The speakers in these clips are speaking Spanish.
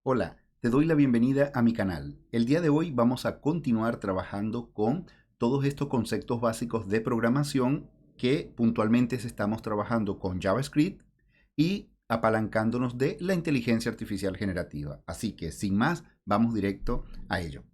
Hola, te doy la bienvenida a mi canal. El día de hoy vamos a continuar trabajando con todos estos conceptos básicos de programación que puntualmente estamos trabajando con JavaScript y apalancándonos de la inteligencia artificial generativa. Así que sin más, vamos directo a ello.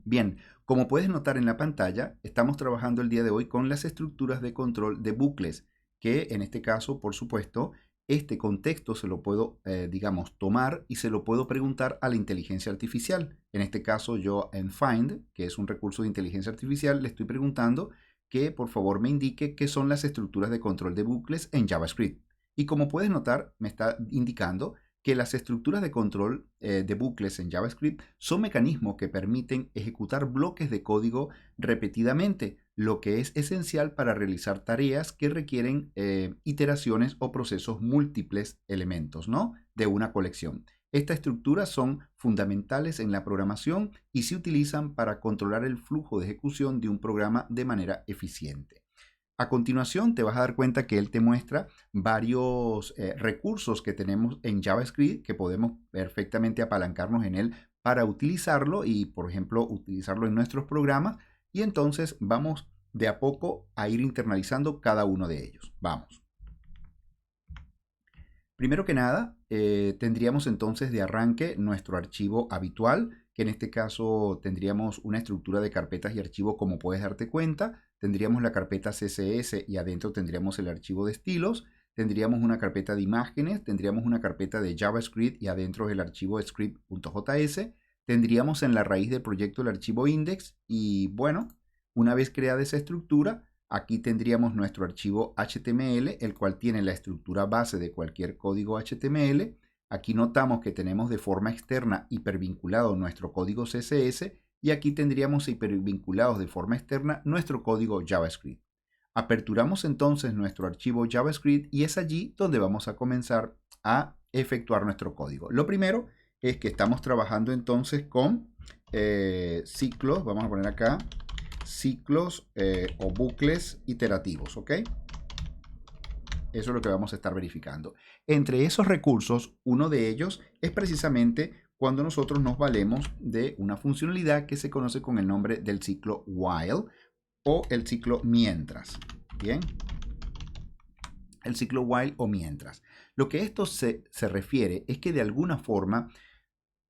Bien, como puedes notar en la pantalla, estamos trabajando el día de hoy con las estructuras de control de bucles, que en este caso, por supuesto, este contexto se lo puedo, digamos, tomar y se lo puedo preguntar a la inteligencia artificial. En este caso, yo en Find, que es un recurso de inteligencia artificial, le estoy preguntando que por favor me indique qué son las estructuras de control de bucles en JavaScript. Y como puedes notar, me está indicando que las estructuras de control de bucles en JavaScript son mecanismos que permiten ejecutar bloques de código repetidamente, lo que es esencial para realizar tareas que requieren iteraciones o procesos múltiples elementos, ¿no?, de una colección. Estas estructuras son fundamentales en la programación y se utilizan para controlar el flujo de ejecución de un programa de manera eficiente. A continuación te vas a dar cuenta que él te muestra varios recursos que tenemos en JavaScript que podemos perfectamente apalancarnos en él para utilizarlo y, por ejemplo, utilizarlo en nuestros programas. Y entonces vamos de a poco a ir internalizando cada uno de ellos. Vamos. Primero que nada, tendríamos entonces de arranque nuestro archivo habitual, que en este caso tendríamos una estructura de carpetas y archivos, como puedes darte cuenta. Tendríamos la carpeta CSS y adentro tendríamos el archivo de estilos. Tendríamos una carpeta de imágenes, tendríamos una carpeta de JavaScript y adentro el archivo script.js. Tendríamos en la raíz del proyecto el archivo index y bueno, una vez creada esa estructura, aquí tendríamos nuestro archivo HTML, el cual tiene la estructura base de cualquier código HTML. Aquí notamos que tenemos de forma externa hipervinculado nuestro código CSS y aquí tendríamos hipervinculados de forma externa nuestro código JavaScript. Aperturamos entonces nuestro archivo JavaScript y es allí donde vamos a comenzar a efectuar nuestro código. Lo primero es que estamos trabajando entonces con ciclos, vamos a poner acá, ciclos o bucles iterativos, ¿ok? Eso es lo que vamos a estar verificando. Entre esos recursos, uno de ellos es precisamente cuando nosotros nos valemos de una funcionalidad que se conoce con el nombre del ciclo while o el ciclo mientras. Bien, el ciclo while o mientras. Lo que esto se refiere es que de alguna forma,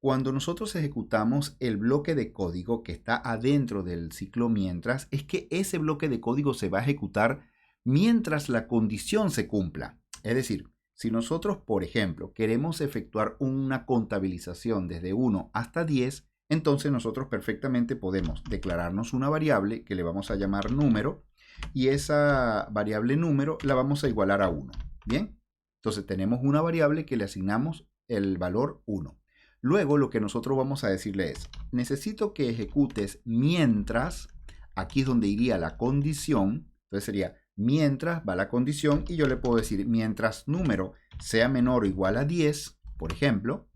cuando nosotros ejecutamos el bloque de código que está adentro del ciclo mientras, es que ese bloque de código se va a ejecutar mientras la condición se cumpla. Es decir, si nosotros, por ejemplo, queremos efectuar una contabilización desde 1 hasta 10, entonces nosotros perfectamente podemos declararnos una variable que le vamos a llamar número y esa variable número la vamos a igualar a 1. Bien, entonces tenemos una variable que le asignamos el valor 1. Luego lo que nosotros vamos a decirle es, necesito que ejecutes mientras, aquí es donde iría la condición, entonces sería mientras va la condición y yo le puedo decir mientras número sea menor o igual a 10, por ejemplo,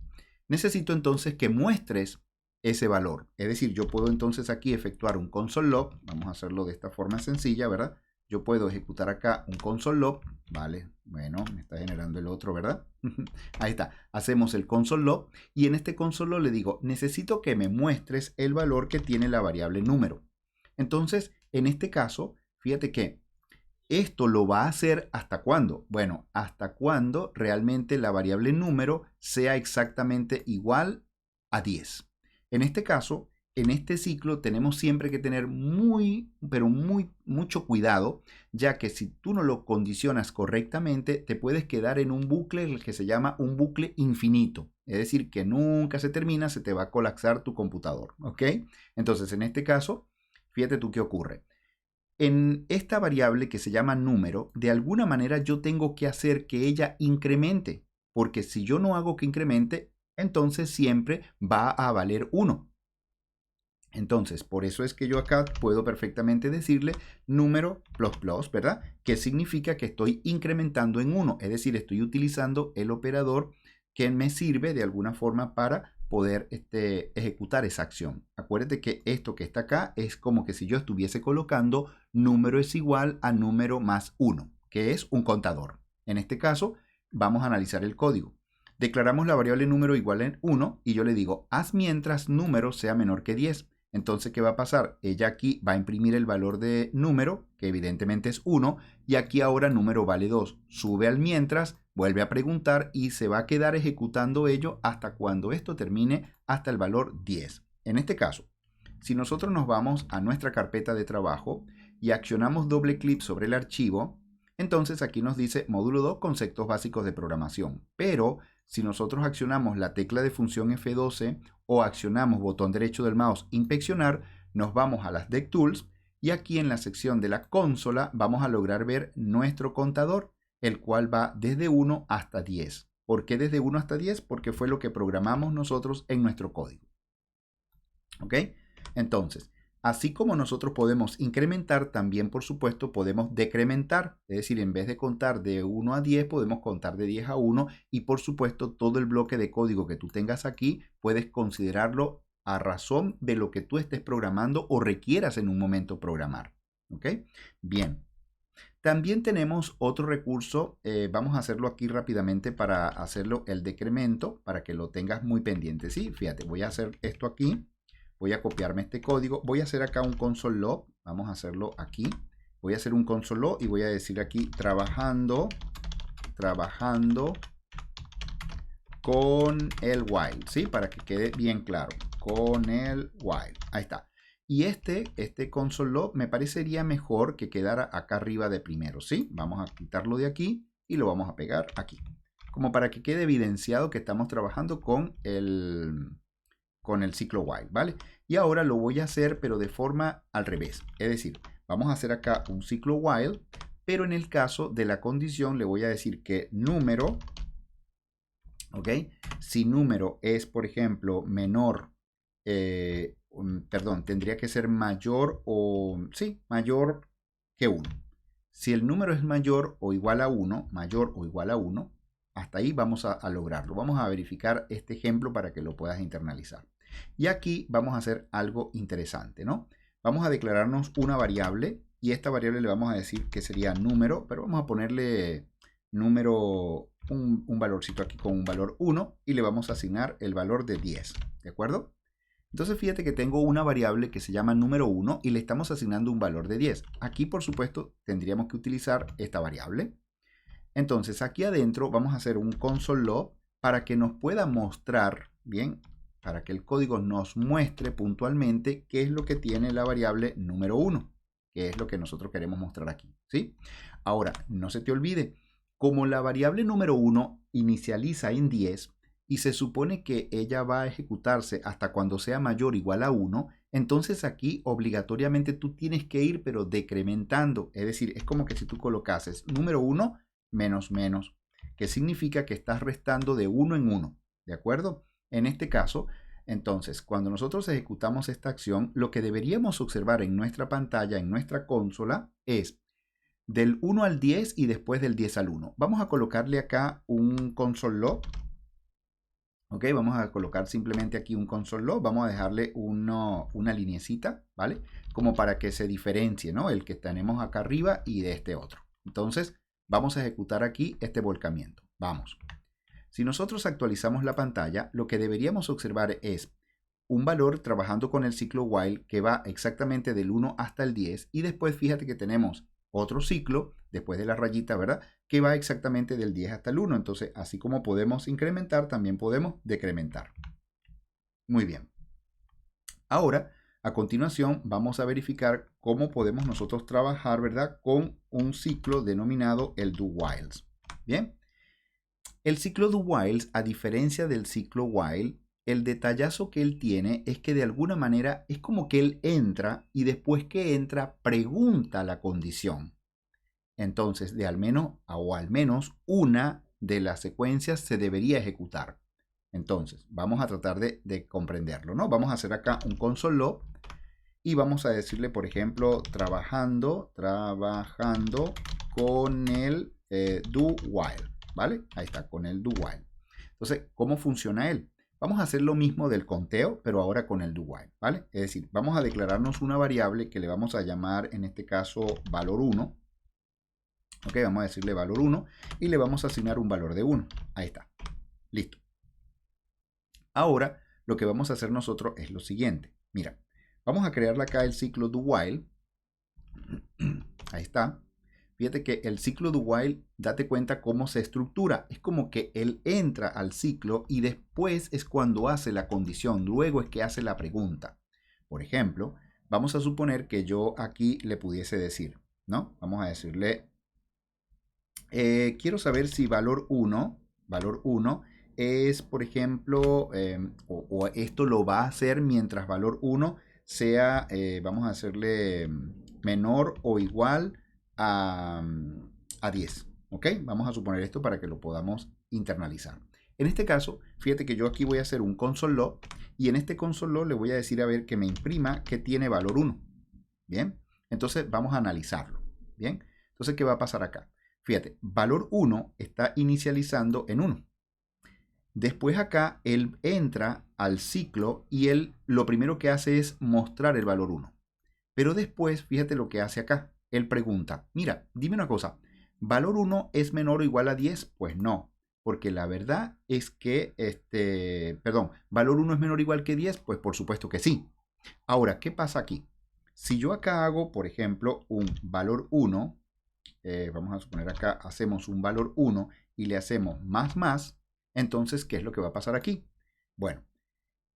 necesito entonces que muestres ese valor. Es decir, yo puedo entonces aquí efectuar un console log, vamos a hacerlo de esta forma sencilla, ¿verdad? Yo puedo ejecutar acá un console log, ¿vale? Bueno, me está generando el otro, ¿verdad? Ahí está, hacemos el console log y en este console log le digo, necesito que me muestres el valor que tiene la variable número. Entonces, en este caso, fíjate que esto lo va a hacer ¿hasta cuándo? Bueno, hasta cuando realmente la variable número sea exactamente igual a 10. En este caso, en este ciclo tenemos siempre que tener mucho cuidado, ya que si tú no lo condicionas correctamente, te puedes quedar en un bucle que se llama un bucle infinito. Es decir, que nunca se termina, se te va a colapsar tu computador, ¿ok? Entonces, en este caso, fíjate tú qué ocurre. En esta variable que se llama número, de alguna manera yo tengo que hacer que ella incremente, porque si yo no hago que incremente, entonces siempre va a valer 1. Entonces, por eso es que yo acá puedo perfectamente decirle número plus plus, ¿verdad? Que significa que estoy incrementando en 1, es decir, estoy utilizando el operador que me sirve de alguna forma para poder ejecutar esa acción. Acuérdate que esto que está acá es como que si yo estuviese colocando número es igual a número más 1, que es un contador. En este caso, vamos a analizar el código. Declaramos la variable número igual a 1 y yo le digo, haz mientras número sea menor que 10. Entonces, ¿qué va a pasar? Ella aquí va a imprimir el valor de número, que evidentemente es 1, y aquí ahora número vale 2. Sube al mientras, vuelve a preguntar y se va a quedar ejecutando ello hasta cuando esto termine, hasta el valor 10. En este caso, si nosotros nos vamos a nuestra carpeta de trabajo y accionamos doble clic sobre el archivo, entonces aquí nos dice módulo 2, conceptos básicos de programación. Pero si nosotros accionamos la tecla de función F12 o accionamos botón derecho del mouse inspeccionar, nos vamos a las DevTools y aquí en la sección de la consola vamos a lograr ver nuestro contador, el cual va desde 1 hasta 10. ¿Por qué desde 1 hasta 10? Porque fue lo que programamos nosotros en nuestro código. ¿Ok? Entonces, así como nosotros podemos incrementar, también por supuesto podemos decrementar. Es decir, en vez de contar de 1 a 10, podemos contar de 10 a 1 y por supuesto todo el bloque de código que tú tengas aquí puedes considerarlo a razón de lo que tú estés programando o requieras en un momento programar. ¿Ok? Bien. También tenemos otro recurso, vamos a hacerlo aquí rápidamente para hacerlo el decremento, para que lo tengas muy pendiente. Sí, fíjate, voy a hacer esto aquí. Voy a copiarme este código. Voy a hacer acá un console log. Vamos a hacerlo aquí. Voy a hacer un console log y voy a decir aquí trabajando con el while, ¿sí? Para que quede bien claro. Con el while. Ahí está. Y este console log me parecería mejor que quedara acá arriba de primero, ¿sí? Vamos a quitarlo de aquí y lo vamos a pegar aquí. Como para que quede evidenciado que estamos trabajando con el ciclo while, ¿vale? Y ahora lo voy a hacer, pero de forma al revés. Es decir, vamos a hacer acá un ciclo while, pero en el caso de la condición le voy a decir que número, ¿ok? Si número es, por ejemplo, menor, perdón, tendría que ser mayor o, sí, mayor que 1. Si el número es mayor o igual a 1, mayor o igual a 1, hasta ahí vamos a lograrlo. Vamos a verificar este ejemplo para que lo puedas internalizar. Y aquí vamos a hacer algo interesante, ¿no? Vamos a declararnos una variable y esta variable le vamos a decir que sería número, pero vamos a ponerle número, un valorcito aquí con un valor 1 y le vamos a asignar el valor de 10, ¿de acuerdo? Entonces fíjate que tengo una variable que se llama número 1 y le estamos asignando un valor de 10. Aquí por supuesto tendríamos que utilizar esta variable. Entonces aquí adentro vamos a hacer un console log para que nos pueda mostrar, bien, para que el código nos muestre puntualmente qué es lo que tiene la variable número 1, que es lo que nosotros queremos mostrar aquí, ¿sí? Ahora, no se te olvide, como la variable número 1 inicializa en 10 y se supone que ella va a ejecutarse hasta cuando sea mayor o igual a 1, entonces aquí obligatoriamente tú tienes que ir pero decrementando, es decir, es como que si tú colocases número 1 menos menos, que significa que estás restando de 1 en 1, ¿de acuerdo? En este caso, entonces, cuando nosotros ejecutamos esta acción, lo que deberíamos observar en nuestra pantalla, en nuestra consola, es del 1 al 10 y después del 10 al 1. Vamos a colocarle acá un console log. Ok, vamos a colocar simplemente aquí un console log. Vamos a dejarle una linecita, ¿vale? Como para que se diferencie, ¿no? El que tenemos acá arriba y de este otro. Entonces, vamos a ejecutar aquí este volcamiento. Vamos. Si nosotros actualizamos la pantalla, lo que deberíamos observar es un valor trabajando con el ciclo while que va exactamente del 1 hasta el 10 y después fíjate que tenemos otro ciclo después de la rayita, ¿verdad? Que va exactamente del 10 hasta el 1. Entonces, así como podemos incrementar, también podemos decrementar. Muy bien. Ahora, a continuación, vamos a verificar cómo podemos nosotros trabajar, ¿verdad? Con un ciclo denominado el do whiles. Bien. El ciclo do whiles, a diferencia del ciclo while, el detallazo que él tiene es que de alguna manera es como que él entra y después que entra pregunta la condición. Entonces, al menos una de las secuencias se debería ejecutar. Entonces, vamos a tratar de comprenderlo, ¿no? Vamos a hacer acá un console log y vamos a decirle, por ejemplo, trabajando con el do while. ¿Vale? Ahí está, con el do while. Entonces, ¿cómo funciona él? Vamos a hacer lo mismo del conteo, pero ahora con el do while, ¿vale? Es decir, vamos a declararnos una variable que le vamos a llamar, en este caso, valor 1. Ok, vamos a decirle valor 1 y le vamos a asignar un valor de 1. Ahí está. Listo. Ahora lo que vamos a hacer nosotros es lo siguiente. Mira, vamos a crearle acá el ciclo do while. Ahí está. Fíjate que el ciclo do while, date cuenta cómo se estructura. Es como que él entra al ciclo y después es cuando hace la condición. Luego es que hace la pregunta. Por ejemplo, vamos a suponer que yo aquí le pudiese decir, ¿no? Vamos a decirle, quiero saber si valor 1 es, por ejemplo, o esto lo va a hacer mientras valor 1 sea, vamos a hacerle menor o igual a 10. ¿Ok? Vamos a suponer esto para que lo podamos internalizar. En este caso, fíjate que yo aquí voy a hacer un console log y en este console log le voy a decir a ver que me imprima que tiene valor 1. Bien, entonces vamos a analizarlo. Bien, entonces, ¿qué va a pasar acá? Fíjate, valor 1 está inicializando en 1. Después acá él entra al ciclo y él lo primero que hace es mostrar el valor 1. Pero después, fíjate lo que hace acá. Él pregunta, mira, dime una cosa, ¿valor 1 es menor o igual a 10? Pues no, porque la verdad es que, ¿valor 1 es menor o igual que 10? Pues por supuesto que sí. Ahora, ¿qué pasa aquí? Si yo acá hago, por ejemplo, un valor 1, vamos a suponer acá, hacemos un valor 1 y le hacemos más, entonces, ¿qué es lo que va a pasar aquí? Bueno,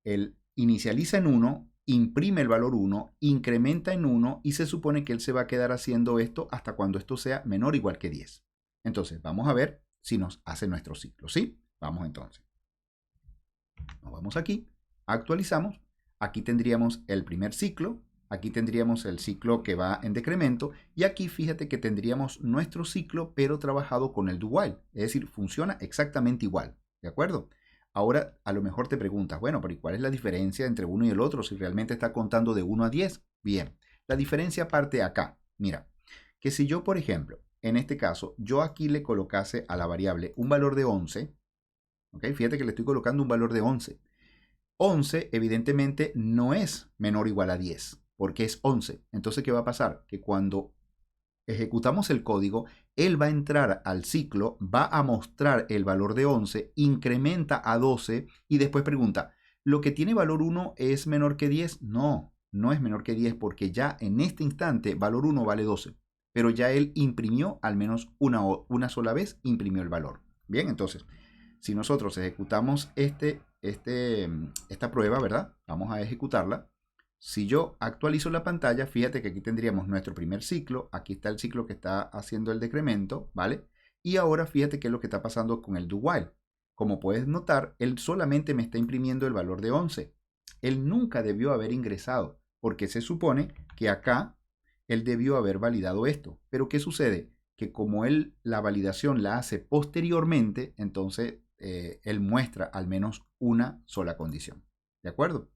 él inicializa en 1, imprime el valor 1, incrementa en 1 y se supone que él se va a quedar haciendo esto hasta cuando esto sea menor o igual que 10. Entonces, vamos a ver si nos hace nuestro ciclo, ¿sí? Vamos entonces. Nos vamos aquí, actualizamos. Aquí tendríamos el primer ciclo. Aquí tendríamos el ciclo que va en decremento y aquí fíjate que tendríamos nuestro ciclo pero trabajado con el do while, es decir, funciona exactamente igual, ¿de acuerdo? Ahora a lo mejor te preguntas, bueno, pero ¿y cuál es la diferencia entre uno y el otro si realmente está contando de 1 a 10? Bien, la diferencia parte acá, mira, que si yo por ejemplo, en este caso, yo aquí le colocase a la variable un valor de 11, ¿ok? Fíjate que le estoy colocando un valor de 11. 11 evidentemente no es menor o igual a 10, porque es 11. Entonces, ¿qué va a pasar? Que cuando ejecutamos el código, él va a entrar al ciclo, va a mostrar el valor de 11, incrementa a 12 y después pregunta, ¿lo que tiene valor 1 es menor que 10? No, no es menor que 10 porque ya en este instante valor 1 vale 12, pero ya él imprimió al menos una sola vez, imprimió el valor. Bien, entonces, si nosotros ejecutamos esta prueba, ¿verdad? Vamos a ejecutarla. Si yo actualizo la pantalla, fíjate que aquí tendríamos nuestro primer ciclo. Aquí está el ciclo que está haciendo el decremento, ¿vale? Y ahora fíjate qué es lo que está pasando con el do while. Como puedes notar, él solamente me está imprimiendo el valor de 11. Él nunca debió haber ingresado, porque se supone que acá él debió haber validado esto. Pero ¿qué sucede? Que como él la validación la hace posteriormente, entonces él muestra al menos una sola condición. ¿De acuerdo?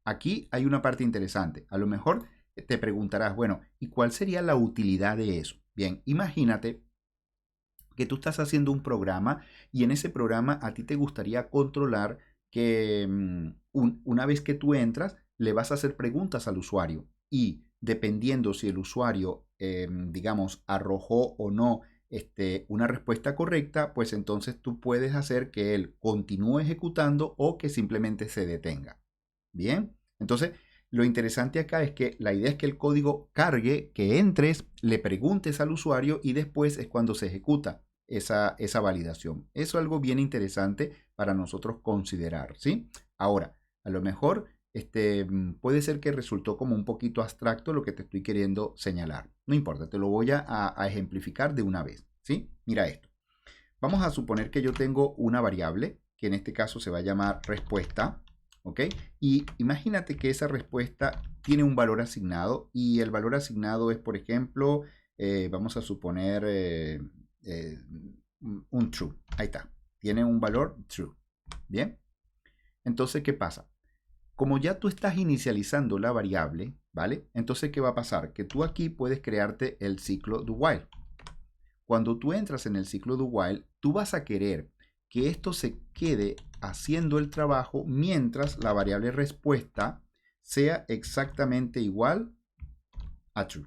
Aquí hay una parte interesante. A lo mejor te preguntarás, bueno, ¿y cuál sería la utilidad de eso? Bien, imagínate que tú estás haciendo un programa y en ese programa a ti te gustaría controlar que una vez que tú entras, le vas a hacer preguntas al usuario y dependiendo si el usuario, digamos, arrojó o no una respuesta correcta, pues entonces tú puedes hacer que él continúe ejecutando o que simplemente se detenga. Bien, entonces lo interesante acá es que la idea es que el código cargue, que entres, le preguntes al usuario y después es cuando se ejecuta esa validación. Eso es algo bien interesante para nosotros considerar, ¿sí? Ahora, a lo mejor puede ser que resultó como un poquito abstracto lo que te estoy queriendo señalar. No importa, te lo voy a ejemplificar de una vez, ¿sí? Mira esto. Vamos a suponer que yo tengo una variable, que en este caso se va a llamar respuesta, ¿ok? Y imagínate que esa respuesta tiene un valor asignado y el valor asignado es, por ejemplo, vamos a suponer un true. Ahí está. Tiene un valor true. Bien. Entonces, ¿qué pasa? Como ya tú estás inicializando la variable, ¿vale? Entonces, ¿qué va a pasar? Que tú aquí puedes crearte el ciclo do while. Cuando tú entras en el ciclo do while, tú vas a querer que esto se quede haciendo el trabajo mientras la variable respuesta sea exactamente igual a true.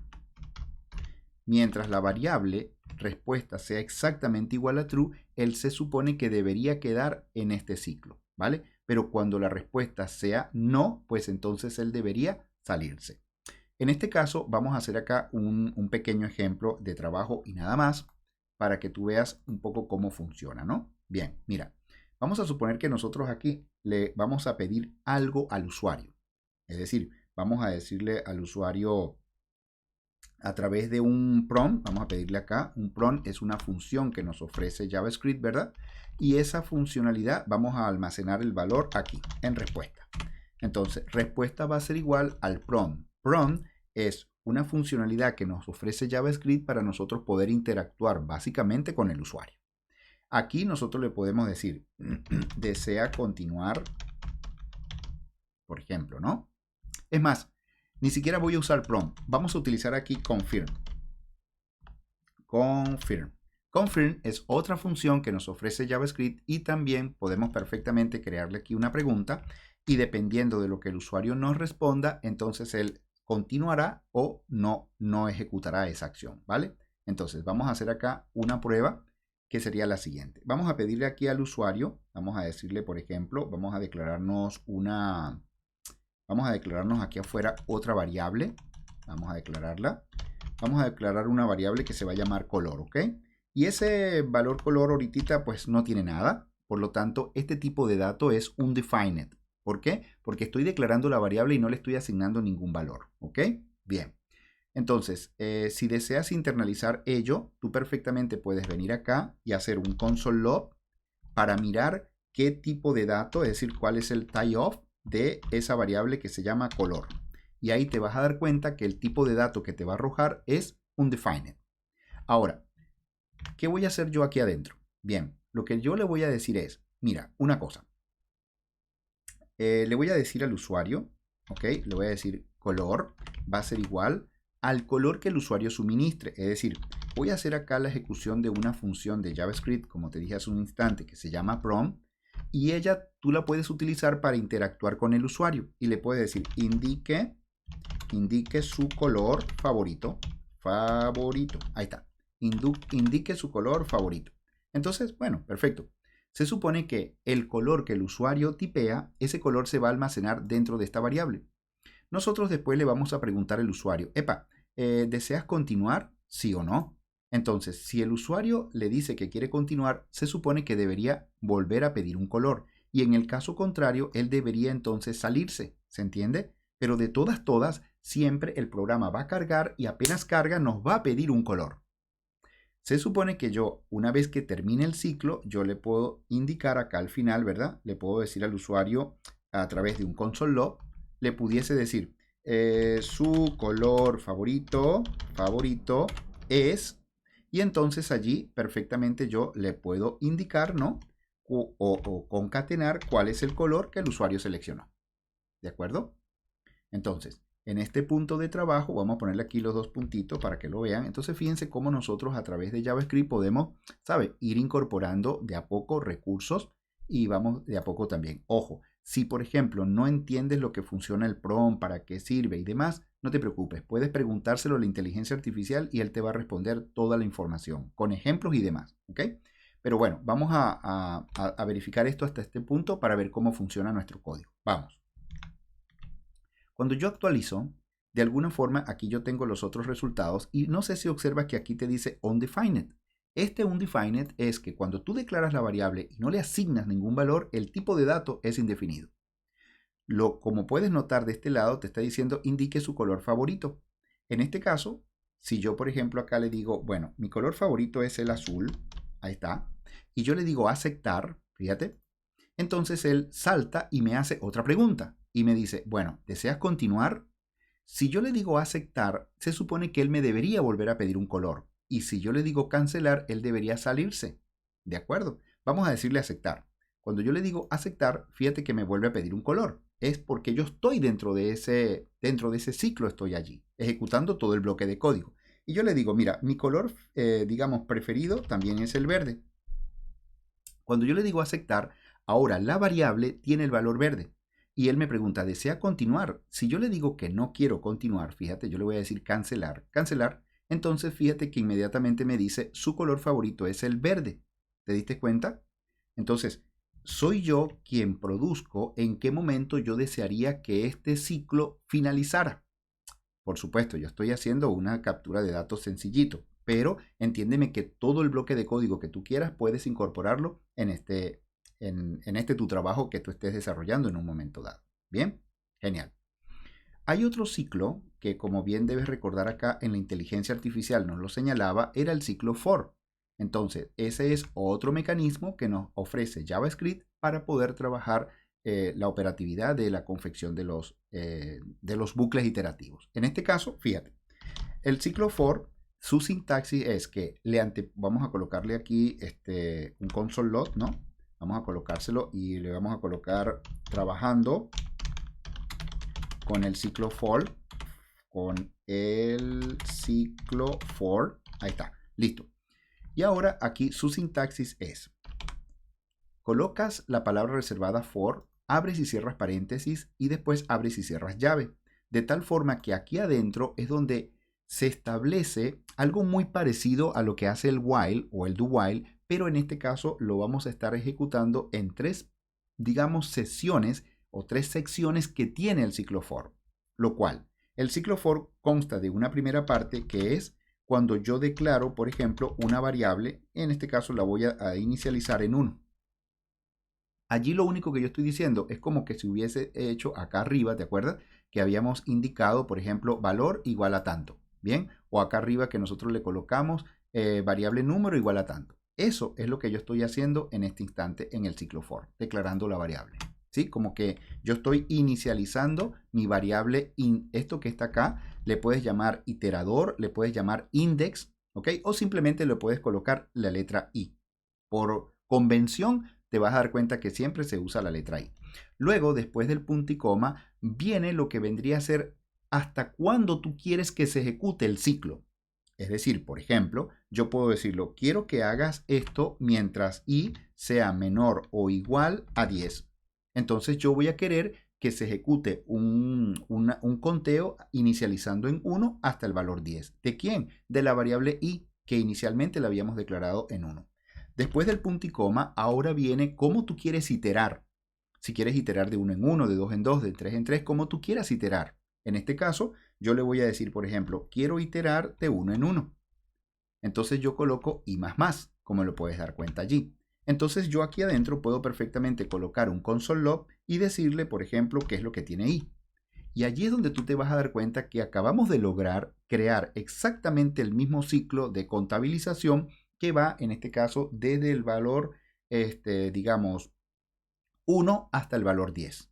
Mientras la variable respuesta sea exactamente igual a true, él se supone que debería quedar en este ciclo, ¿vale? Pero cuando la respuesta sea no, pues entonces él debería salirse. En este caso vamos a hacer acá un pequeño ejemplo de trabajo y nada más para que tú veas un poco cómo funciona, ¿no? Bien, mira, vamos a suponer que nosotros aquí le vamos a pedir algo al usuario. Es decir, vamos a decirle al usuario a través de un prompt, vamos a pedirle acá, un prompt es una función que nos ofrece JavaScript, ¿verdad? Y esa funcionalidad vamos a almacenar el valor aquí, en respuesta. Entonces, respuesta va a ser igual al prompt. Prompt es una funcionalidad que nos ofrece JavaScript para nosotros poder interactuar básicamente con el usuario. Aquí nosotros le podemos decir, desea continuar, por ejemplo, ¿no? Es más, ni siquiera voy a usar prompt. Vamos a utilizar aquí confirm. Confirm. Confirm es otra función que nos ofrece JavaScript y también podemos perfectamente crearle aquí una pregunta y dependiendo de lo que el usuario nos responda, entonces él continuará o no ejecutará esa acción, ¿vale? Entonces vamos a hacer acá una prueba que sería la siguiente. Vamos a pedirle aquí al usuario, vamos a decirle, por ejemplo, vamos a declararnos aquí afuera otra variable. Vamos a declararla. Vamos a declarar una variable que se va a llamar color, ¿ok? Y ese valor color ahorita pues no tiene nada. Por lo tanto, este tipo de dato es undefined. ¿Por qué? Porque estoy declarando la variable y no le estoy asignando ningún valor, ¿ok? Bien. Entonces, si deseas internalizar ello, tú perfectamente puedes venir acá y hacer un console log para mirar qué tipo de dato, es decir, cuál es el tie off de esa variable que se llama color. Y ahí te vas a dar cuenta que el tipo de dato que te va a arrojar es undefined. Ahora, ¿qué voy a hacer yo aquí adentro? Bien, lo que yo le voy a decir es, mira, una cosa. Le voy a decir al usuario, ¿ok? Le voy a decir color va a ser igual al color que el usuario suministre. Es decir, voy a hacer acá la ejecución de una función de JavaScript, como te dije hace un instante, que se llama prompt. Y ella tú la puedes utilizar para interactuar con el usuario. Y le puedes decir, indique su color favorito. Ahí está. Indique su color favorito. Entonces, bueno, perfecto. Se supone que el color que el usuario tipea, ese color se va a almacenar dentro de esta variable. Nosotros después le vamos a preguntar al usuario, epa, ¿deseas continuar? ¿Sí o no? Entonces, si el usuario le dice que quiere continuar, se supone que debería volver a pedir un color. Y en el caso contrario, él debería entonces salirse. ¿Se entiende? Pero de todas, siempre el programa va a cargar y apenas carga nos va a pedir un color. Se supone que yo, una vez que termine el ciclo, yo le puedo indicar acá al final, ¿verdad? Le puedo decir al usuario a través de un console log, le pudiese decir, su color favorito es, y entonces allí perfectamente yo le puedo indicar, ¿no? O concatenar cuál es el color que el usuario seleccionó. ¿De acuerdo? Entonces, en este punto de trabajo, vamos a ponerle aquí los dos puntitos para que lo vean. Entonces, fíjense cómo nosotros a través de JavaScript podemos, ¿sabe? Ir incorporando de a poco recursos y vamos de a poco también. Ojo, si por ejemplo no entiendes lo que funciona el prompt, para qué sirve y demás, no te preocupes. Puedes preguntárselo a la inteligencia artificial y él te va a responder toda la información con ejemplos y demás, ¿ok? Pero bueno, vamos a verificar esto hasta este punto para ver cómo funciona nuestro código. Vamos. Cuando yo actualizo, de alguna forma aquí yo tengo los otros resultados y no sé si observas que aquí te dice undefined. Este undefined es que cuando tú declaras la variable y no le asignas ningún valor, el tipo de dato es indefinido. Como puedes notar de este lado, te está diciendo indique su color favorito. En este caso, si yo por ejemplo acá le digo, bueno, mi color favorito es el azul, ahí está, y yo le digo aceptar, fíjate, entonces él salta y me hace otra pregunta y me dice, bueno, ¿deseas continuar? Si yo le digo aceptar, se supone que él me debería volver a pedir un color. Y si yo le digo cancelar, él debería salirse. ¿De acuerdo? Vamos a decirle aceptar. Cuando yo le digo aceptar, fíjate que me vuelve a pedir un color. Es porque yo estoy dentro de ese ciclo, estoy allí, ejecutando todo el bloque de código. Y yo le digo, mira, mi color, digamos, preferido también es el verde. Cuando yo le digo aceptar, ahora la variable tiene el valor verde. Y él me pregunta, ¿desea continuar? Si yo le digo que no quiero continuar, fíjate, yo le voy a decir cancelar, cancelar, entonces fíjate que inmediatamente me dice su color favorito es el verde. ¿Te diste cuenta? Entonces, soy yo quien produzco en qué momento yo desearía que este ciclo finalizara. Por supuesto, yo estoy haciendo una captura de datos sencillito, pero entiéndeme que todo el bloque de código que tú quieras puedes incorporarlo en este tu trabajo que tú estés desarrollando en un momento dado. Bien, genial. Hay otro ciclo que, como bien debes recordar acá en la inteligencia artificial nos lo señalaba, era el ciclo for. Entonces, ese es otro mecanismo que nos ofrece JavaScript para poder trabajar la operatividad de la confección de los bucles iterativos. En este caso, fíjate, el ciclo for, su sintaxis es que vamos a colocarle aquí un console log, ¿no? Vamos a colocárselo y le vamos a colocar trabajando con el ciclo for, ahí está, listo. Y ahora aquí su sintaxis es, colocas la palabra reservada for, abres y cierras paréntesis y después abres y cierras llave, de tal forma que aquí adentro es donde se establece algo muy parecido a lo que hace el while o el do while, pero en este caso lo vamos a estar ejecutando en tres, digamos, sesiones o tres secciones que tiene el ciclo for, lo cual el ciclo for consta de una primera parte que es cuando yo declaro, por ejemplo, una variable, en este caso la voy a inicializar en 1. Allí lo único que yo estoy diciendo es como que si hubiese hecho acá arriba, ¿te acuerdas? Que habíamos indicado, por ejemplo, valor igual a tanto, ¿bien? O acá arriba que nosotros le colocamos variable número igual a tanto. Eso es lo que yo estoy haciendo en este instante en el ciclo for, declarando la variable. ¿Sí? Como que yo estoy inicializando mi variable, esto que está acá, le puedes llamar iterador, le puedes llamar index, ¿ok? O simplemente le puedes colocar la letra i. Por convención, te vas a dar cuenta que siempre se usa la letra i. Luego, después del punto y coma, viene lo que vendría a ser hasta cuándo tú quieres que se ejecute el ciclo. Es decir, por ejemplo, yo puedo decirlo, quiero que hagas esto mientras i sea menor o igual a 10. Entonces yo voy a querer que se ejecute un conteo inicializando en 1 hasta el valor 10. ¿De quién? De la variable i, que inicialmente la habíamos declarado en 1. Después del punto y coma, ahora viene cómo tú quieres iterar. Si quieres iterar de 1 en 1, de 2 en 2, de 3 en 3, como tú quieras iterar. En este caso, yo le voy a decir, por ejemplo, quiero iterar de 1 en 1. Entonces yo coloco i más, como lo puedes dar cuenta allí. Entonces yo aquí adentro puedo perfectamente colocar un console log y decirle, por ejemplo, qué es lo que tiene i. Y allí es donde tú te vas a dar cuenta que acabamos de lograr crear exactamente el mismo ciclo de contabilización que va, en este caso, desde el valor, digamos, 1 hasta el valor 10.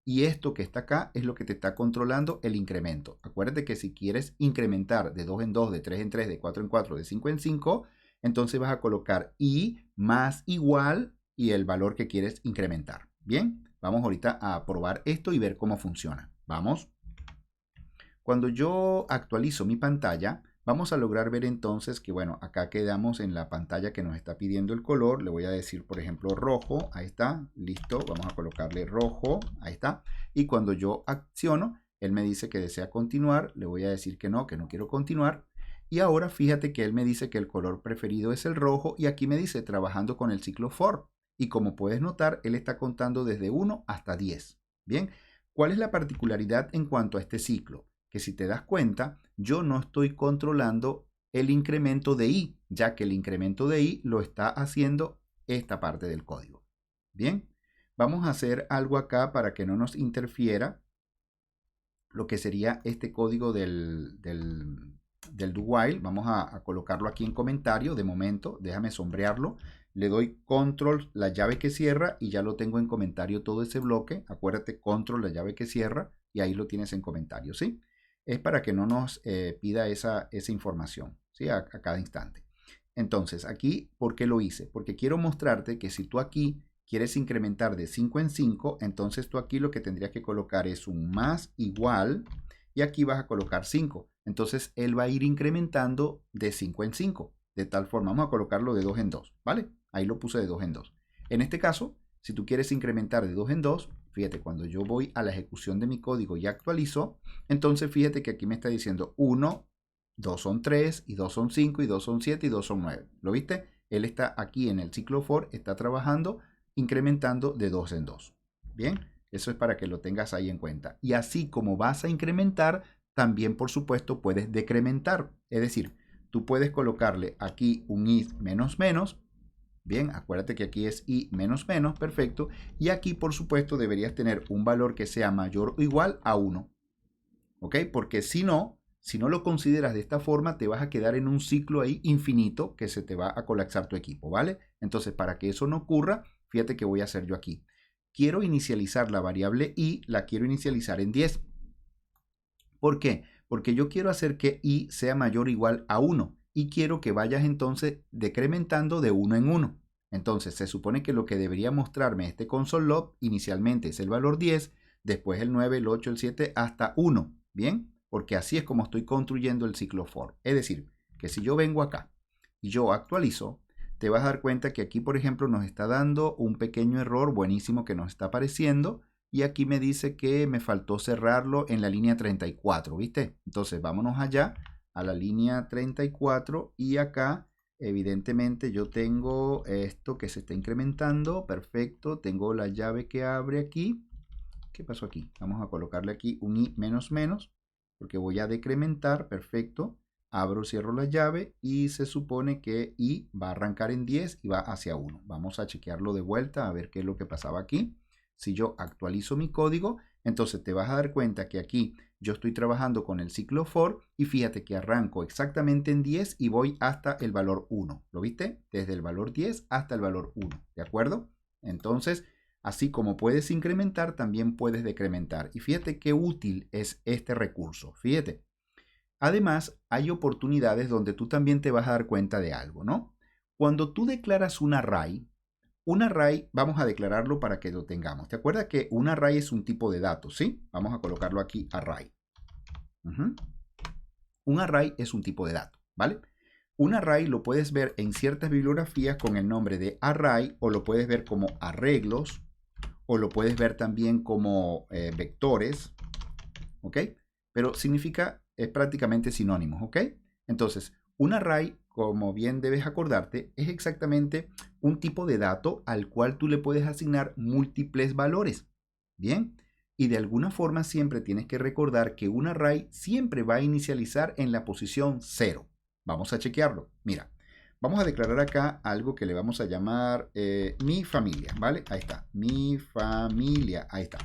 Y esto que está acá es lo que te está controlando el incremento. Acuérdate que si quieres incrementar de 2 en 2, de 3 en 3, de 4 en 4, de 5 en 5, entonces vas a colocar i más igual y el valor que quieres incrementar. Bien, vamos ahorita a probar esto y ver cómo funciona. Vamos. Cuando yo actualizo mi pantalla, vamos a lograr ver entonces que, bueno, acá quedamos en la pantalla que nos está pidiendo el color. Le voy a decir, por ejemplo, rojo. Ahí está, listo. Vamos a colocarle rojo. Ahí está. Y cuando yo acciono, él me dice que desea continuar. Le voy a decir que no quiero continuar. Y ahora fíjate que él me dice que el color preferido es el rojo. Y aquí me dice trabajando con el ciclo for. Y como puedes notar, él está contando desde 1 hasta 10. Bien, ¿cuál es la particularidad en cuanto a este ciclo? Que si te das cuenta, yo no estoy controlando el incremento de i, ya que el incremento de i lo está haciendo esta parte del código. Bien, vamos a hacer algo acá para que no nos interfiera lo que sería este código del do while. Vamos a colocarlo aquí en comentario de momento. Déjame sombrearlo. Le doy control, la llave que cierra, y ya lo tengo en comentario todo ese bloque. Acuérdate, control, la llave que cierra, y ahí lo tienes en comentario, ¿sí? Es para que no nos pida esa información, ¿sí? A cada instante. Entonces, aquí, ¿por qué lo hice? Porque quiero mostrarte que si tú aquí quieres incrementar de 5 en 5, entonces tú aquí lo que tendrías que colocar es un más igual, y aquí vas a colocar 5. Entonces, él va a ir incrementando de 5 en 5. De tal forma, vamos a colocarlo de 2 en 2, ¿vale? Ahí lo puse de 2 en 2. En este caso, si tú quieres incrementar de 2 en 2, fíjate, cuando yo voy a la ejecución de mi código y actualizo, entonces fíjate que aquí me está diciendo 1, 2 son 3, y 2 son 5, y 2 son 7, y 2 son 9. ¿Lo viste? Él está aquí en el ciclo for, está trabajando, incrementando de 2 en 2. Bien, eso es para que lo tengas ahí en cuenta. Y así como vas a incrementar, también por supuesto puedes decrementar. Es decir, tú puedes colocarle aquí un i menos menos. Bien, acuérdate que aquí es i menos menos, perfecto. Y aquí por supuesto deberías tener un valor que sea mayor o igual a 1. ¿Ok? Porque si no lo consideras de esta forma, te vas a quedar en un ciclo ahí infinito que se te va a colapsar tu equipo, ¿vale? Entonces, para que eso no ocurra, fíjate que voy a hacer yo aquí. Quiero inicializar la variable i, la quiero inicializar en 10. ¿Por qué? Porque yo quiero hacer que i sea mayor o igual a 1 y quiero que vayas entonces decrementando de 1 en 1. Entonces, se supone que lo que debería mostrarme este console.log inicialmente es el valor 10, después el 9, el 8, el 7, hasta 1. ¿Bien? Porque así es como estoy construyendo el ciclo for. Es decir, que si yo vengo acá y yo actualizo, te vas a dar cuenta que aquí, por ejemplo, nos está dando un pequeño error buenísimo que nos está apareciendo. Y aquí me dice que me faltó cerrarlo en la línea 34, ¿viste? Entonces vámonos allá a la línea 34 y acá evidentemente yo tengo esto que se está incrementando, perfecto, tengo la llave que abre aquí. ¿Qué pasó aquí? Vamos a colocarle aquí un i menos menos porque voy a decrementar, perfecto. Abro, cierro la llave y se supone que i va a arrancar en 10 y va hacia 1. Vamos a chequearlo de vuelta a ver qué es lo que pasaba aquí. Si yo actualizo mi código, entonces te vas a dar cuenta que aquí yo estoy trabajando con el ciclo for y fíjate que arranco exactamente en 10 y voy hasta el valor 1. ¿Lo viste? Desde el valor 10 hasta el valor 1. ¿De acuerdo? Entonces, así como puedes incrementar, también puedes decrementar. Y fíjate qué útil es este recurso. Fíjate. Además, hay oportunidades donde tú también te vas a dar cuenta de algo, ¿no? Cuando tú declaras un array, vamos a declararlo para que lo tengamos. ¿Te acuerdas que un array es un tipo de datos, sí? Vamos a colocarlo aquí, array. Un array es un tipo de dato, ¿vale? Un array lo puedes ver en ciertas bibliografías con el nombre de array, o lo puedes ver como arreglos, o lo puedes ver también como vectores, ¿ok? Pero significa, es prácticamente sinónimos, ¿ok? Entonces, un array, como bien debes acordarte, es exactamente un tipo de dato al cual tú le puedes asignar múltiples valores. Bien, y de alguna forma siempre tienes que recordar que un array siempre va a inicializar en la posición 0. Vamos a chequearlo. Mira, vamos a declarar acá algo que le vamos a llamar mi familia, ¿vale? Ahí está, mi familia, ahí está.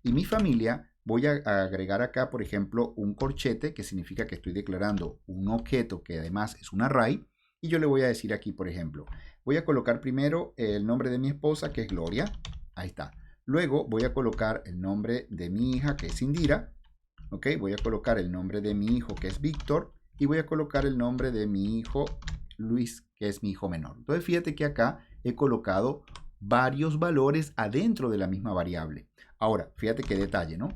Y mi familia, voy a agregar acá, por ejemplo, un corchete, que significa que estoy declarando un objeto que además es un array. Y yo le voy a decir aquí, por ejemplo, voy a colocar primero el nombre de mi esposa, que es Gloria. Ahí está. Luego voy a colocar el nombre de mi hija, que es Indira. ¿Ok? Voy a colocar el nombre de mi hijo, que es Víctor. Y voy a colocar el nombre de mi hijo, Luis, que es mi hijo menor. Entonces fíjate que acá he colocado varios valores adentro de la misma variable. Ahora, fíjate qué detalle, ¿no?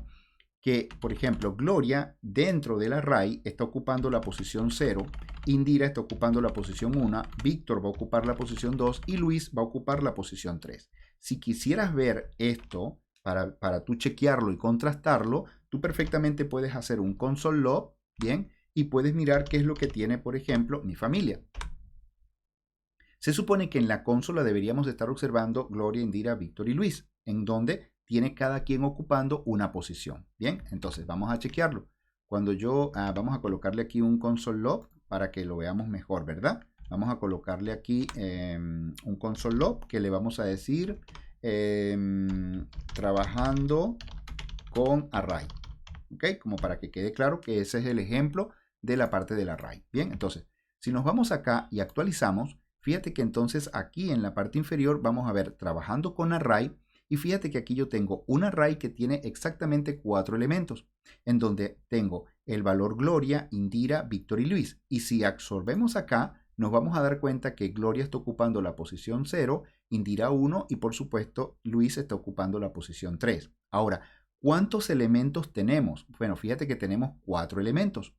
Que, por ejemplo, Gloria dentro del array está ocupando la posición 0, Indira está ocupando la posición 1, Víctor va a ocupar la posición 2 y Luis va a ocupar la posición 3. Si quisieras ver esto, para tú chequearlo y contrastarlo, tú perfectamente puedes hacer un console.log, ¿bien? Y puedes mirar qué es lo que tiene, por ejemplo, mi familia. Se supone que en la consola deberíamos estar observando Gloria, Indira, Víctor y Luis, en donde tiene cada quien ocupando una posición. Bien, entonces vamos a chequearlo. Cuando yo, vamos a colocarle aquí un console.log para que lo veamos mejor, ¿verdad? Vamos a colocarle aquí un console.log que le vamos a decir trabajando con array. ¿Ok? Como para que quede claro que ese es el ejemplo de la parte del array. Bien, entonces, si nos vamos acá y actualizamos, fíjate que entonces aquí en la parte inferior vamos a ver trabajando con array. Y fíjate que aquí yo tengo un array que tiene exactamente 4 elementos, en donde tengo el valor Gloria, Indira, Víctor y Luis. Y si absorbemos acá, nos vamos a dar cuenta que Gloria está ocupando la posición 0, Indira 1 y por supuesto Luis está ocupando la posición 3. Ahora, ¿cuántos elementos tenemos? Bueno, fíjate que tenemos 4 elementos.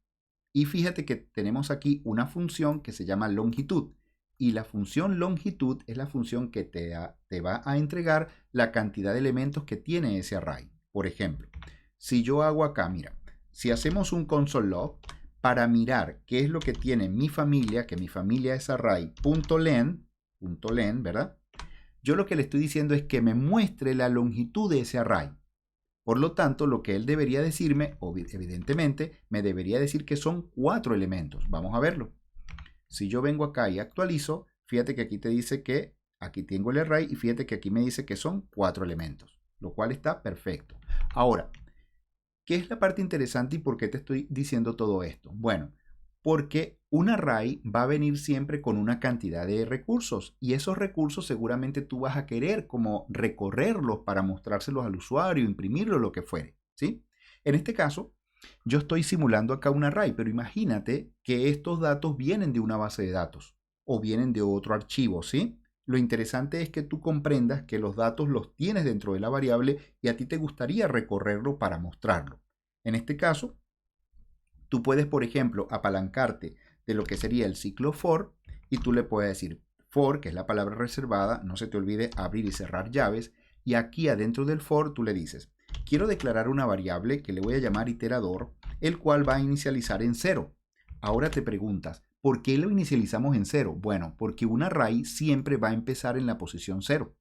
Y fíjate que tenemos aquí una función que se llama longitud. Y la función longitud es la función que te va a entregar la cantidad de elementos que tiene ese array. Por ejemplo, si yo hago acá, mira, si hacemos un console.log, para mirar qué es lo que tiene mi familia, que mi familia es array.len, ¿verdad? Yo lo que le estoy diciendo es que me muestre la longitud de ese array. Por lo tanto, lo que él debería decirme, evidentemente, me debería decir que son 4 elementos. Vamos a verlo. Si yo vengo acá y actualizo, fíjate que aquí te dice que aquí tengo el array y fíjate que aquí me dice que son 4 elementos, lo cual está perfecto. Ahora, ¿qué es la parte interesante y por qué te estoy diciendo todo esto? Bueno, porque un array va a venir siempre con una cantidad de recursos y esos recursos seguramente tú vas a querer como recorrerlos para mostrárselos al usuario, imprimirlo, lo que fuere, ¿sí? En este caso, yo estoy simulando acá un array, pero imagínate que estos datos vienen de una base de datos o vienen de otro archivo, ¿sí? Lo interesante es que tú comprendas que los datos los tienes dentro de la variable y a ti te gustaría recorrerlo para mostrarlo. En este caso, tú puedes, por ejemplo, apalancarte de lo que sería el ciclo for y tú le puedes decir for, que es la palabra reservada, no se te olvide abrir y cerrar llaves, y aquí adentro del for tú le dices, quiero declarar una variable que le voy a llamar iterador, el cual va a inicializar en 0. Ahora te preguntas, ¿por qué lo inicializamos en 0? Bueno, porque un array siempre va a empezar en la posición 0.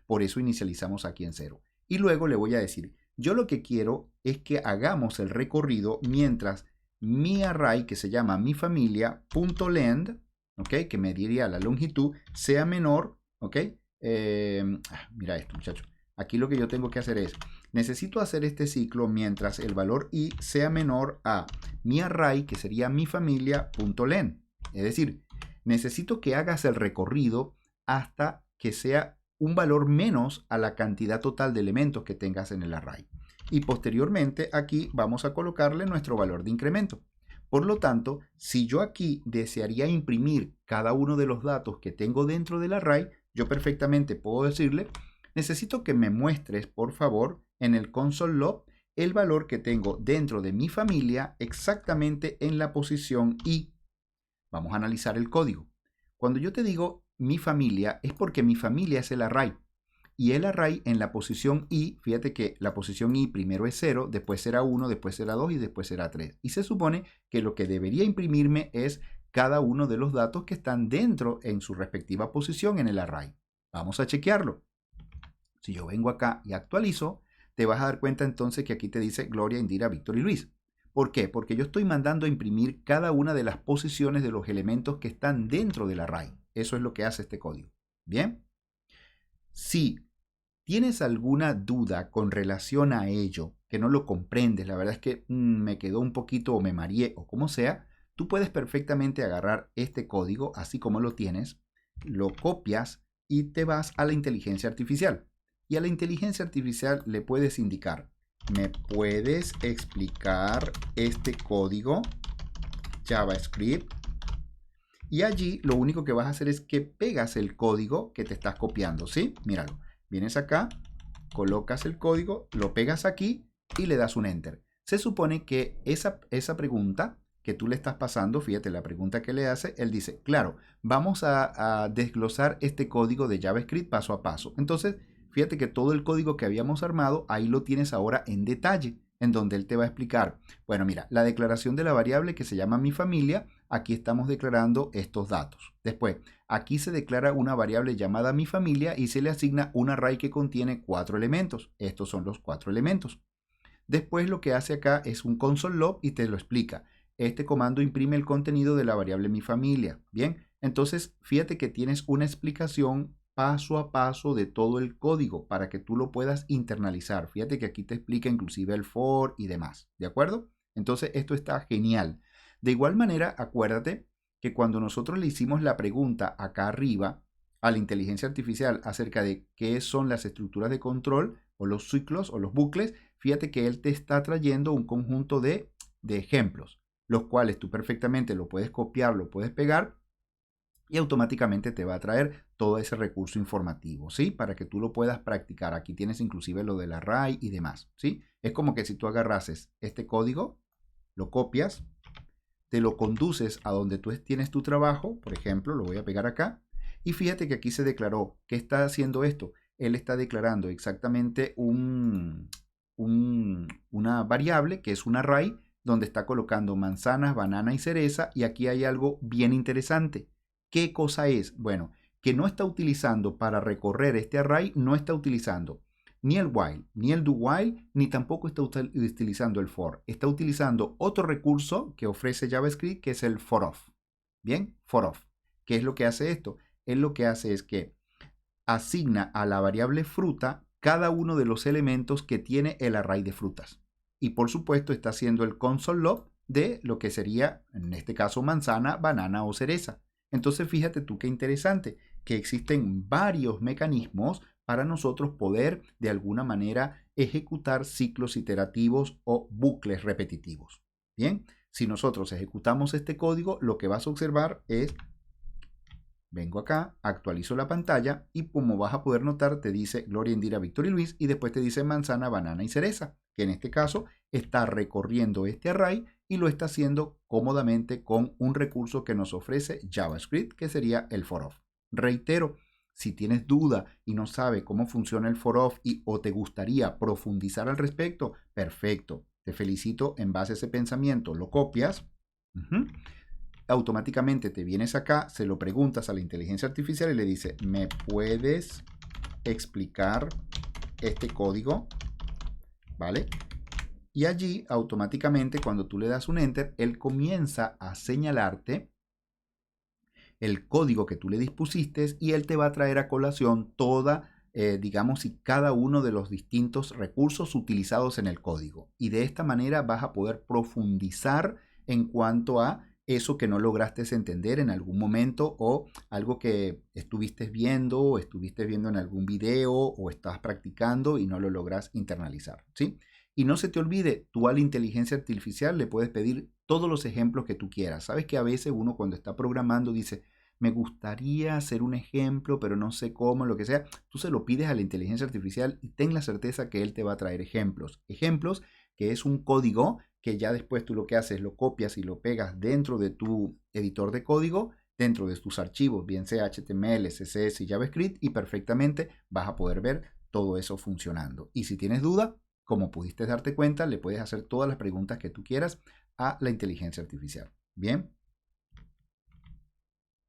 Por eso inicializamos aquí en 0. Y luego le voy a decir, yo lo que quiero es que hagamos el recorrido mientras mi array, que se llama mi familia.length, ¿ok? Que mediría la longitud, sea menor, ¿ok? Mira esto, muchachos. Aquí lo que yo tengo que hacer es, necesito hacer este ciclo mientras el valor i sea menor a mi array, que sería mi familia.len. Es decir, necesito que hagas el recorrido hasta que sea un valor menos a la cantidad total de elementos que tengas en el array. Y posteriormente aquí vamos a colocarle nuestro valor de incremento. Por lo tanto, si yo aquí desearía imprimir cada uno de los datos que tengo dentro del array, yo perfectamente puedo decirle, necesito que me muestres, por favor, en el console log, el valor que tengo dentro de mi familia exactamente en la posición i. Vamos a analizar el código. Cuando yo te digo mi familia, es porque mi familia es el array. Y el array en la posición i, fíjate que la posición i primero es 0, después será 1, después será 2 y después será 3. Y se supone que lo que debería imprimirme es cada uno de los datos que están dentro en su respectiva posición en el array. Vamos a chequearlo. Si yo vengo acá y actualizo, te vas a dar cuenta entonces que aquí te dice Gloria, Indira, Víctor y Luis. ¿Por qué? Porque yo estoy mandando a imprimir cada una de las posiciones de los elementos que están dentro del array. Eso es lo que hace este código. ¿Bien? Si tienes alguna duda con relación a ello, que no lo comprendes, la verdad es que me quedó un poquito o me mareé o como sea, tú puedes perfectamente agarrar este código así como lo tienes, lo copias y te vas a la inteligencia artificial. Y a la inteligencia artificial le puedes indicar, ¿me puedes explicar este código JavaScript? Y allí lo único que vas a hacer es que pegas el código que te estás copiando, ¿sí? Míralo. Vienes acá, colocas el código, lo pegas aquí y le das un enter. Se supone que esa pregunta que tú le estás pasando, fíjate la pregunta que le hace, él dice, claro, vamos a desglosar este código de JavaScript paso a paso. Entonces, fíjate que todo el código que habíamos armado, ahí lo tienes ahora en detalle, en donde él te va a explicar, bueno, mira, la declaración de la variable que se llama mi familia, aquí estamos declarando estos datos. Después, aquí se declara una variable llamada mi familia y se le asigna un array que contiene 4 elementos. Estos son los 4 elementos. Después lo que hace acá es un console log y te lo explica. Este comando imprime el contenido de la variable mi familia. Bien, entonces fíjate que tienes una explicación paso a paso de todo el código para que tú lo puedas internalizar. Fíjate que aquí te explica inclusive el for y demás. ¿De acuerdo? Entonces esto está genial. De igual manera, acuérdate que cuando nosotros le hicimos la pregunta acá arriba a la inteligencia artificial acerca de qué son las estructuras de control o los ciclos o los bucles, fíjate que él te está trayendo un conjunto de ejemplos, los cuales tú perfectamente lo puedes copiar, lo puedes pegar y automáticamente te va a traer todo ese recurso informativo, ¿sí? Para que tú lo puedas practicar. Aquí tienes inclusive lo del array y demás, ¿sí? Es como que si tú agarrases este código, lo copias, te lo conduces a donde tú tienes tu trabajo, por ejemplo, lo voy a pegar acá, y fíjate que aquí se declaró, ¿qué está haciendo esto? Él está declarando exactamente una variable que es un array, donde está colocando manzanas, banana y cereza, y aquí hay algo bien interesante. ¿Qué cosa es? Bueno, que no está utilizando para recorrer este array, no está utilizando ni el while, ni el do while, ni tampoco está utilizando el for. Está utilizando otro recurso que ofrece JavaScript, que es el for of. Bien, for of. ¿Qué es lo que hace esto? Él lo que hace es que asigna a la variable fruta cada uno de los elementos que tiene el array de frutas. Y por supuesto está haciendo el console log de lo que sería, en este caso, manzana, banana o cereza. Entonces fíjate tú qué interesante, que existen varios mecanismos para nosotros poder de alguna manera ejecutar ciclos iterativos o bucles repetitivos. Bien, si nosotros ejecutamos este código, lo que vas a observar es, vengo acá, actualizo la pantalla y como vas a poder notar te dice Gloria, Indira, Víctor y Luis y después te dice manzana, banana y cereza, que en este caso está recorriendo este array y lo está haciendo cómodamente con un recurso que nos ofrece JavaScript, que sería el for of. Reitero, si tienes duda y no sabes cómo funciona el for of o te gustaría profundizar al respecto, perfecto. Te felicito en base a ese pensamiento. Lo copias. Automáticamente te vienes acá, se lo preguntas a la inteligencia artificial y le dices, ¿me puedes explicar este código? ¿Vale? Y allí automáticamente cuando tú le das un enter, él comienza a señalarte el código que tú le dispusiste y él te va a traer a colación toda, digamos, y cada uno de los distintos recursos utilizados en el código. Y de esta manera vas a poder profundizar en cuanto a eso que no lograste entender en algún momento o algo que estuviste viendo en algún video o estás practicando y no lo logras internalizar, ¿sí? Y no se te olvide, tú a la inteligencia artificial le puedes pedir todos los ejemplos que tú quieras. Sabes que a veces uno cuando está programando dice, me gustaría hacer un ejemplo, pero no sé cómo, lo que sea. Tú se lo pides a la inteligencia artificial y ten la certeza que él te va a traer ejemplos. Ejemplos que es un código que ya después tú lo que haces, lo copias y lo pegas dentro de tu editor de código, dentro de tus archivos, bien sea HTML, CSS y JavaScript, y perfectamente vas a poder ver todo eso funcionando. Y si tienes duda, como pudiste darte cuenta, le puedes hacer todas las preguntas que tú quieras a la inteligencia artificial. Bien.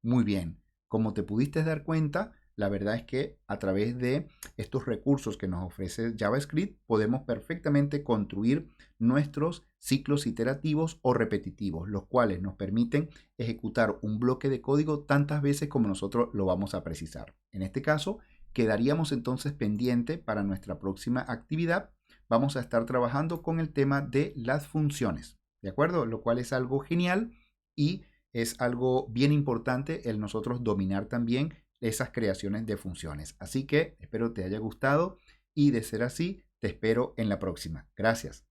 Muy bien. Como te pudiste dar cuenta, la verdad es que a través de estos recursos que nos ofrece JavaScript podemos perfectamente construir nuestros ciclos iterativos o repetitivos, los cuales nos permiten ejecutar un bloque de código tantas veces como nosotros lo vamos a precisar. En este caso, quedaríamos entonces pendiente para nuestra próxima actividad. Vamos a estar trabajando con el tema de las funciones, ¿de acuerdo? Lo cual es algo genial y es algo bien importante el nosotros dominar también esas creaciones de funciones. Así que espero te haya gustado y de ser así, te espero en la próxima. Gracias.